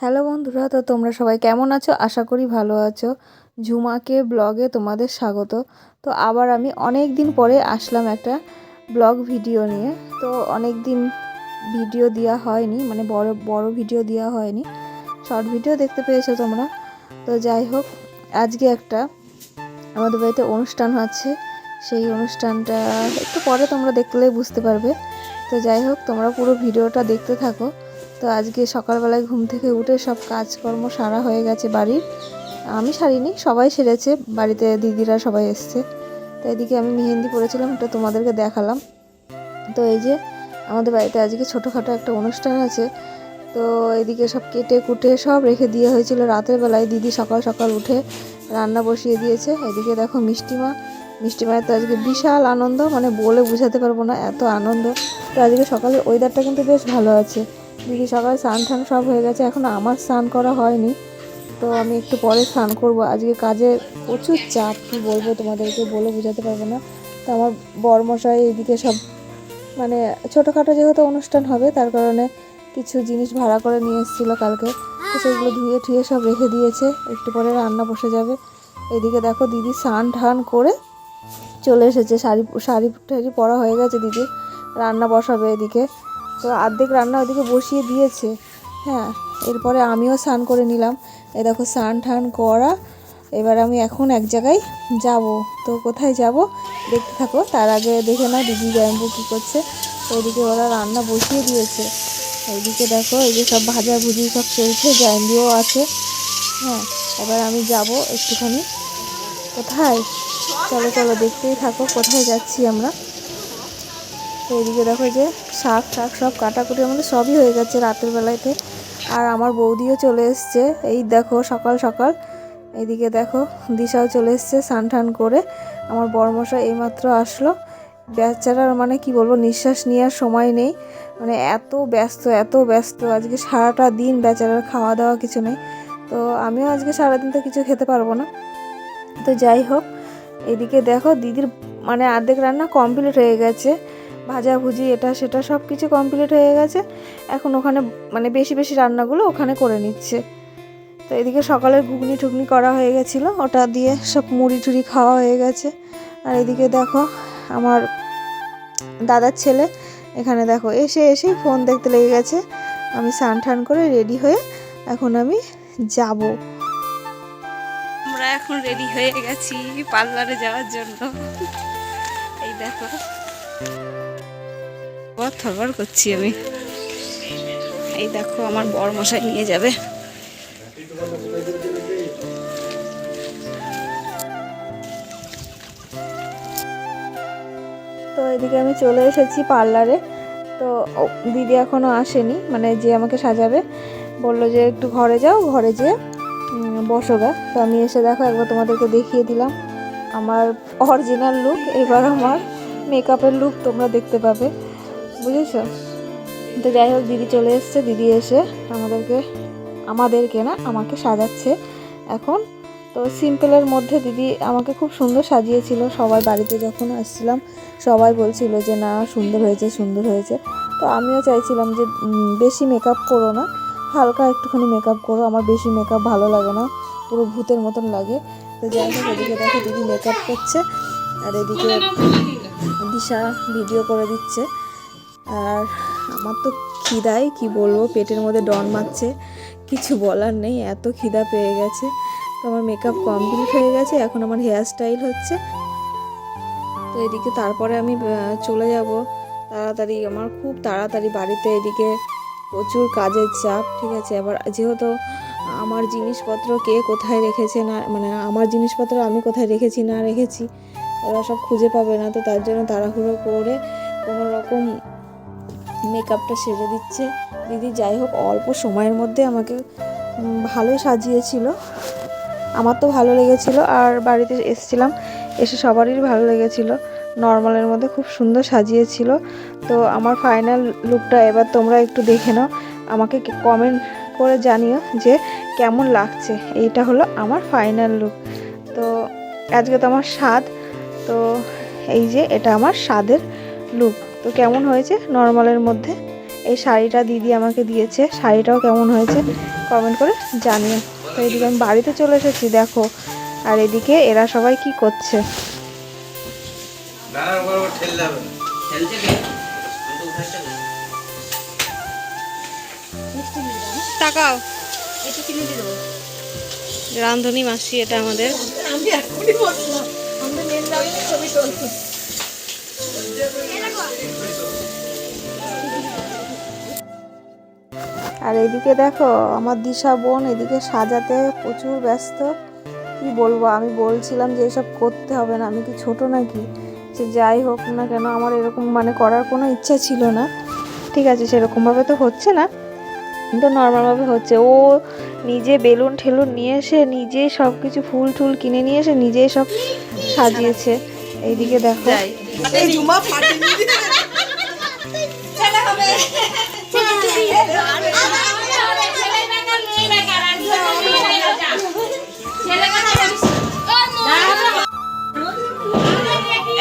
Hello বন্ধুরা, তো তোমরা সবাই কেমন আছো? আশা করি ভালো আছো। ঝুমাকে ব্লগে তোমাদের স্বাগত। তো আবার আমি অনেক দিন পরে আসলাম একটা ব্লগ ভিডিও নিয়ে। তো অনেক দিন ভিডিও দেওয়া হয়নি, মানে বড় বড় ভিডিও দেওয়া হয়নি, শর্ট ভিডিও দেখতে পেয়েছো তোমরা। তো যাই হোক, আজকে একটা আমাদের বাড়িতে অনুষ্ঠান হচ্ছে। সেই অনুষ্ঠানটা একটু পরে তোমরা দেখলেই বুঝতে পারবে। তো যাই হোক, তোমরা পুরো ভিডিওটা দেখতে থাকো। তো আজকে সকালবেলায় ঘুম থেকে উঠে সব কাজকর্ম সারা হয়ে গেছে বাড়ির। আমি সারিনি, সবাই সেরেছে, বাড়িতে দিদিরা সবাই এসছে। তো এদিকে আমি মেহেন্দি পরেছিলাম, এটা তোমাদেরকে দেখালাম। তো এই যে আমাদের বাড়িতে আজকে ছোটোখাটো একটা অনুষ্ঠান আছে। তো এদিকে সব কেটে কুটে সব রেখে দিয়ে হয়েছিল রাতের বেলায়। দিদি সকাল সকাল উঠে রান্না বসিয়ে দিয়েছে। এদিকে দেখো মিষ্টি মায়ের তো আজকে বিশাল আনন্দ, মানে বলে বোঝাতে পারবো না, এত আনন্দ। তো আজকে সকালের ওয়েদারটা কিন্তু বেশ ভালো আছে। দিদি সকালে স্নান টান সব হয়ে গেছে, এখন আমার স্নান করা হয়নি। তো আমি একটু পরে স্নান করব। আজকে কাজে প্রচুর চাপ, কী বলবো তোমাদেরকে, বলে বোঝাতে পারবো না। তো আমার বরমশাই এইদিকে সব, মানে ছোটোখাটো যেহেতু অনুষ্ঠান হবে, তার কারণে কিছু জিনিস ভাড়া করে নিয়ে এসেছিলো কালকে। তো সেগুলো ধুয়ে ঠুয়ে সব রেখে দিয়েছে, একটু পরে রান্না বসে যাবে। এদিকে দেখো দিদি স্নান টান করে চলে এসেছে, শাড়ি টাড়ি পরা হয়ে গেছে দিদি, রান্না বসাবে এদিকে। তো অর্ধেক রান্না ওদিকে বসিয়ে দিয়েছে। হ্যাঁ, এরপরে আমিও স্নান করে নিলাম। এই দেখো স্নান টান করা। এবার আমি এখন এক জায়গায় যাব। তো কোথায় যাব দেখতে থাকো। তার আগে দেখে নাও দিদি জামাইবু কী করছে। তো ওইদিকে ওরা রান্না বসিয়ে দিয়েছে। এইদিকে দেখো এই যে সব ভাজা ভুজি সব চলছে, জামাইবুও আছে। হ্যাঁ, এবার আমি যাব একটুখানি। কোথায়? চলো চলো দেখতেই থাকো কোথায় যাচ্ছি আমরা। তো এদিকে দেখো যে শাক টাক সব কাটাকুটি আমাদের সবই হয়ে গেছে রাতের বেলাতে। আর আমার বৌদিও চলে এসছে, এই দেখো সকাল সকাল। এইদিকে দেখো দিশাও চলে এসছে স্নান টান করে। আমার বড়মশাই এইমাত্র আসলো। বেচারার মানে কি বলবো, নিঃশ্বাস নেওয়ার সময় নেই, মানে এত ব্যস্ত এত ব্যস্ত। আজকে সারাটা দিন বেচারার খাওয়া দাওয়া কিছু নেই। তো আমিও আজকে সারাদিন তো কিছু খেতে পারবো না। তো যাই হোক, এদিকে দেখো দিদির মানে অর্ধেক রান্না কমপ্লিট হয়ে গেছে, ভাজাভুজি এটা সেটা সব কিছু কমপ্লিট হয়ে গেছে। এখন ওখানে মানে বেশি বেশি রান্নাগুলো ওখানে করে নিচ্ছে। তো এদিকে সকালের ঘুগনি টুগনি করা হয়ে গেছিলো, ওটা দিয়ে সব মুড়ি টুড়ি খাওয়া হয়ে গেছে। আর এদিকে দেখো আমার দাদার ছেলে এখানে দেখো এসেই ফোন দেখতে লেগে গেছে। আমি স্নান টান করে রেডি হয়ে এখন আমি যাব। আমরা এখন রেডি হয়ে গেছি পার্লারে যাওয়ার জন্য। এই দেখো থরবর করছি আমি। এই দেখো আমার বরমশাই নিয়ে যাবে। তো এদিকে আমি চলে এসেছি পার্লারে। তো দিদি এখনও আসেনি, মানে যে আমাকে সাজাবে, বললো যে একটু ঘরে যাও, ঘরে যেয়ে বসো গা। তো আমি এসে দেখো একবার তোমাদেরকে দেখিয়ে দিলাম আমার অরিজিনাল লুক। এবার আমার মেকআপের লুক তোমরা দেখতে পাবে, বুঝেছো? তো যাই হোক, দিদি চলে এসছে। দিদি এসে আমাদেরকে না, আমাকে সাজাচ্ছে এখন। তো সিম্পলের মধ্যে দিদি আমাকে খুব সুন্দর সাজিয়েছিল। সবাই বাড়িতে যখন আসছিলাম সবাই বলছিল যে না সুন্দর হয়েছে সুন্দর হয়েছে। তো আমিও চাইছিলাম যে বেশি মেকআপ করো না, হালকা একটুখানি মেকআপ করো, আমার বেশি মেকআপ ভালো লাগে না, পুরো ভূতের মতন লাগে। তো যাই হোক, এদিকে দেখো দিদি মেকআপ করছে, আর এদিকে দিশা ভিডিও করে দিচ্ছে। আর আমার তো খিদায় কি বলবো, পেটের মধ্যে ডন মারছে, কিছু বলার নেই, এত খিদা পেয়ে গেছে। তো আমার মেকআপ কমপ্লিট হয়ে গেছে, এখন আমার হেয়ার স্টাইল হচ্ছে। তো এদিকে তারপরে আমি চলে যাব তাড়াতাড়ি, আমার খুব তাড়াতাড়ি বাড়িতে। এদিকে প্রচুর কাজের চাপ, ঠিক আছে। আবার যেহেতু আমার জিনিসপত্র কে কোথায় রেখেছে না, মানে আমার জিনিসপত্র আমি কোথায় রেখেছি না রেখেছি ওরা সব খুঁজে পাবে না। তো তার জন্য তাড়াহুড়ো করে কোনো রকম মেকআপটা সেরে দিচ্ছে দিদি। যাই হোক, অল্প সময়ের মধ্যে আমাকে ভালোই সাজিয়েছিল, আমার তো ভালো লেগেছিল। আর বাড়িতে এসেছিলাম, এসে সবারই ভালো লেগেছিল। নর্মালের মধ্যে খুব সুন্দর সাজিয়েছিল। তো আমার ফাইনাল লুকটা এবার তোমরা একটু দেখে নাও, আমাকে কমেন্ট করে জানিও যে কেমন লাগছে। এইটা হলো আমার ফাইনাল লুক। তো আজকে তো আমার স্বাদ, তো এই যে এটা আমার স্বাদের লুক। তো কেমন হয়েছে নর্মালের মধ্যে এই শাড়িটা দিদি আমাকে দিয়েছে, শাড়িটাও কেমন হয়েছে কমেন্ট করে জানিও। তো এদিকে আমি বাড়িতে চলে এসেছি দেখো, আর এদিকে এরা সবাই কি করছে। তাকাও, রান্ধনী মাসি এটা আমাদের। আর এদিকে দেখো আমার দিশা বোন এদিকে সাজাতে প্রচুর ব্যস্ত। কি বলবো, আমি বলছিলাম যে এসব করতে হবে না, আমি কি ছোট নাকি, যে যাই হোক না কেন আমার এরকম মানে করার কোনো ইচ্ছা ছিল না। ঠিক আছে, সেরকমভাবে তো হচ্ছে না, কিন্তু নর্মালভাবে হচ্ছে। ও নিজে বেলুন ঠেলুন নিয়ে এসে নিজেই সব কিছু ফুল টুল কিনে নিয়ে এসে নিজেই সব সাজিয়েছে। এইদিকে দেখো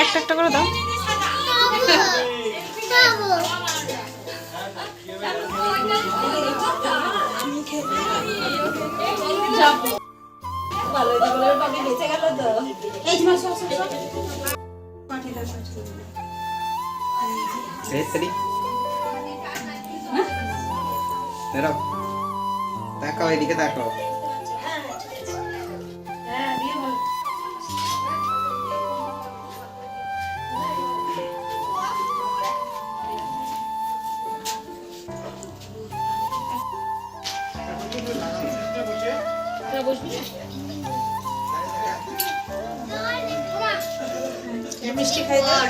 একটা একটা করে দাও। তাকাও এদিকে তাকাও। মিষ্টি খাই দাও,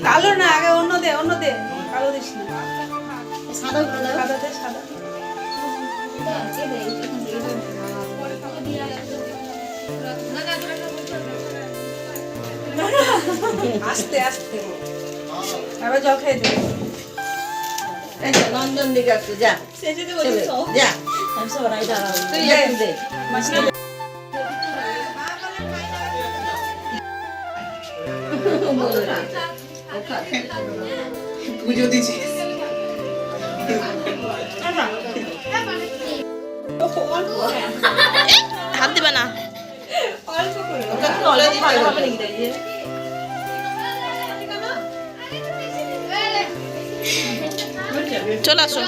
কালো না, আগে অন্য দে, অন্য দে, কালো দিস না, সাদা দে, সাদা। আস্তে আস্তে আবার জল খাই দেবে। নন্দন দিকে একটু যা, যা তুই একটু দে। পুজো দিছিস হাত দিবে না, চলে আসো।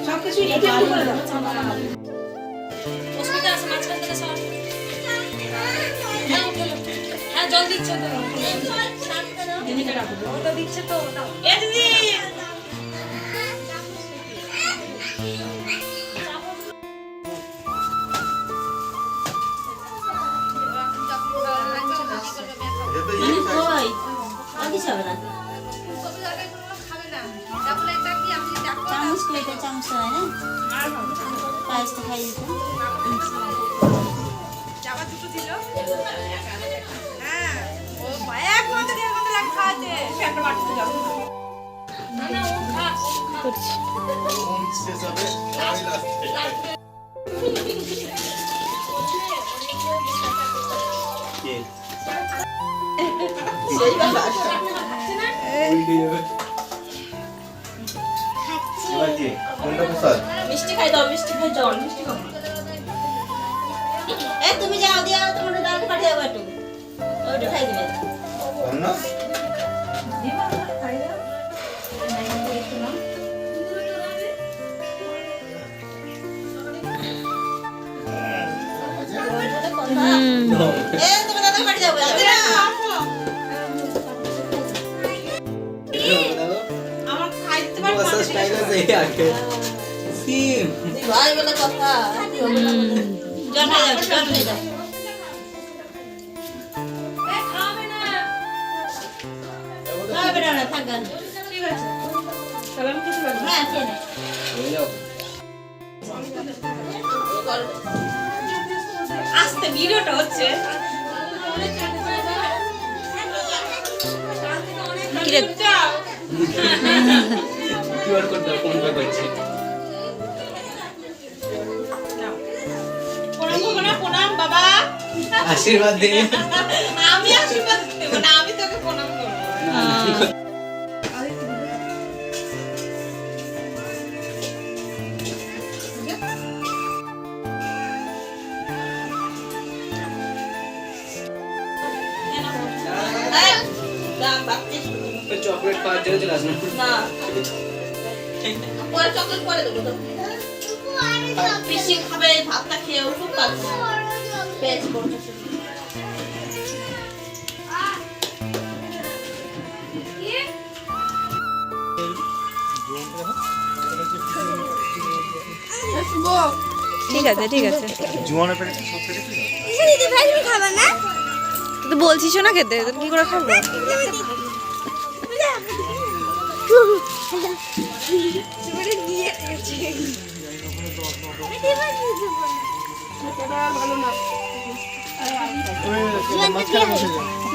সবকিছু একটু করে দাও। জল দিচ্ছে তো, দিচ্ছে তো। মিষ্টি খাই দাও, মিষ্টি খাই জল, মিষ্টি খাও। তুমি যাও দিয়া, তোমার দাদা পাঠিয়ে দেবো একটু, ওইটা খাই দিবে। তোমার দাদা পাঠিয়ে দেবো। আমার খাইতে পারবো ভাই বলে কথা, জল খাই যাবে, জল খাই যাবে। আস্তে ভিডিওটা হচ্ছে। কিরে কিউআর কোড দাও, ফোন পে করছি। প্রণাম করবো না, প্রণাম বাবা। আশীর্বাদ দিবি। আমি আশীর্বাদ দেবো না, আমি তোকে প্রণাম করবো। এই, যা, বাচ্চা শুরু। চকলেট খাওয়ার জন্য চলে আসলাম। না, পরে চকলেট পরে দেবো তো। পিসি খাবে, ভাতটা খেয়ে উঠুক, তারপর পেঁয়াজ করবো। ঠিক আছে ঠিক আছে তুই তো বলছিস না খেতে, তো কি করে খাবো?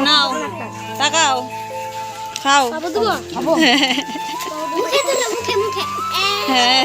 নাও তাকাও, খাও। মুখে মুখে হ্যাঁ